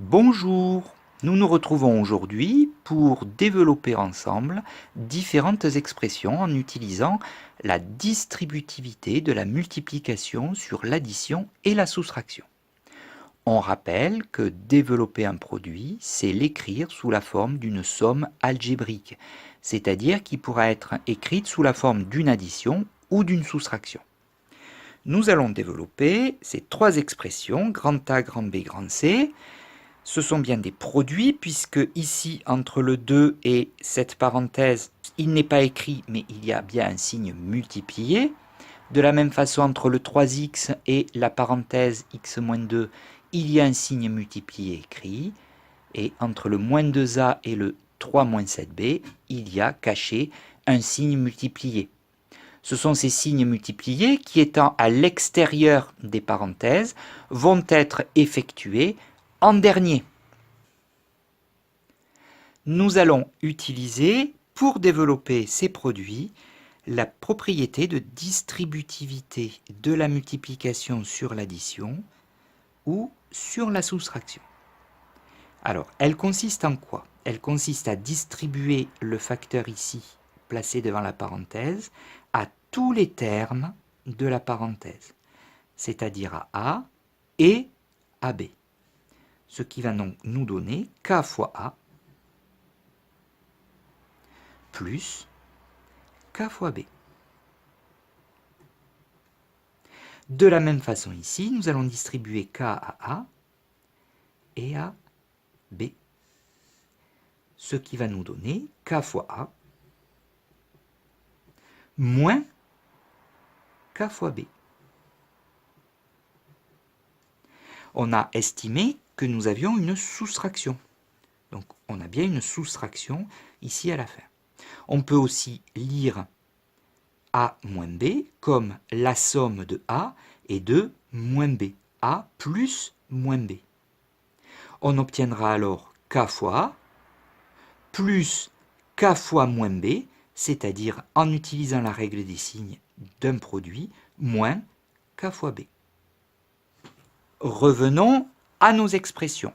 Bonjour, nous nous retrouvons aujourd'hui pour développer ensemble différentes expressions en utilisant la distributivité de la multiplication sur l'addition et la soustraction. On rappelle que développer un produit, c'est l'écrire sous la forme d'une somme algébrique, c'est-à-dire qui pourra être écrite sous la forme d'une addition ou d'une soustraction. Nous allons développer ces trois expressions, grand A, grand B, grand C. Ce sont bien des produits, puisque ici, entre le 2 et cette parenthèse, il n'est pas écrit, mais il y a bien un signe multiplié. De la même façon, entre le 3x et la parenthèse x-2, il y a un signe multiplié écrit. Et entre le moins 2a et le 3-7b, il y a caché un signe multiplié. Ce sont ces signes multipliés qui, étant à l'extérieur des parenthèses, vont être effectués en dernier. Nous allons utiliser, pour développer ces produits, la propriété de distributivité de la multiplication sur l'addition ou sur la soustraction. Alors, elle consiste en quoi? Elle consiste à distribuer le facteur ici, placé devant la parenthèse, à tous les termes de la parenthèse, c'est-à-dire à A et à B. Ce qui va donc nous donner K fois A plus K fois B. De la même façon ici, nous allons distribuer K à A et à B. Ce qui va nous donner K fois A moins K fois B. On a estimé que nous avions une soustraction. Donc on a bien une soustraction ici à la fin. On peut aussi lire A moins B comme la somme de A et de moins B. A plus moins B. On obtiendra alors K fois A plus K fois moins B, c'est-à-dire en utilisant la règle des signes d'un produit, moins K fois B. Revenons à nos expressions.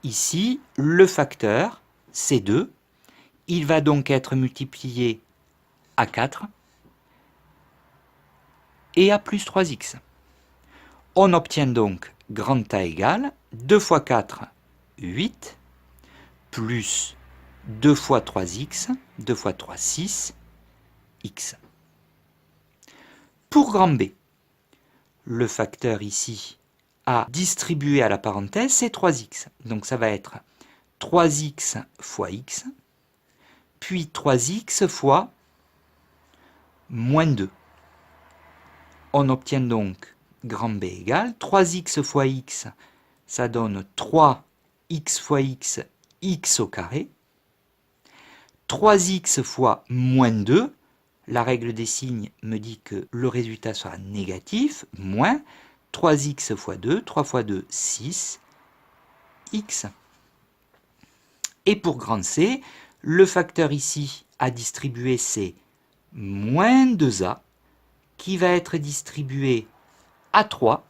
Ici, le facteur, c'est 2. Il va donc être multiplié à 4 et à plus 3x. On obtient donc grand A égale 2 fois 4, 8, plus 2 fois 3x, 2 fois 3, 6, x. Pour grand B, le facteur ici à distribuer à la parenthèse, c'est 3x. Donc ça va être 3x fois x, puis 3x fois moins 2. On obtient donc grand B égale 3x fois x, ça donne 3x fois x, x au carré. 3x fois moins 2, la règle des signes me dit que le résultat sera négatif, moins 3x fois 2, 3 fois 2, 6, x. Et pour grand C, le facteur ici à distribuer, c'est moins 2a, qui va être distribué à 3,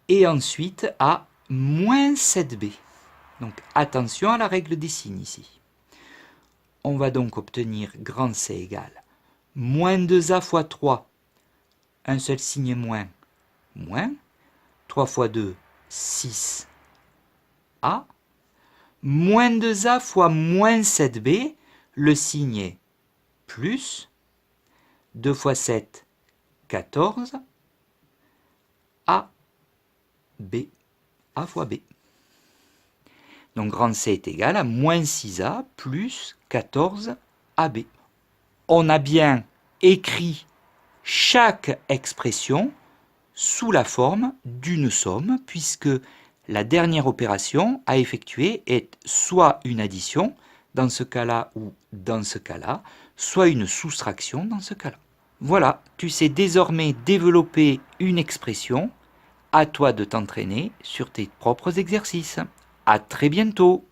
et ensuite à moins 7b. Donc attention à la règle des signes ici. On va donc obtenir grand C égale moins 2a fois 3, un seul signe moins, moins, 3 fois 2, 6a, moins 2a fois moins 7b, le signe est plus, 2 fois 7, 14, a, b, a fois b. Donc grand C est égal à moins 6a plus 14ab. On a bien écrit chaque expression sous la forme d'une somme, puisque la dernière opération à effectuer est soit une addition, dans ce cas-là ou dans ce cas-là, soit une soustraction dans ce cas-là. Voilà, tu sais désormais développer une expression. À toi de t'entraîner sur tes propres exercices. À très bientôt!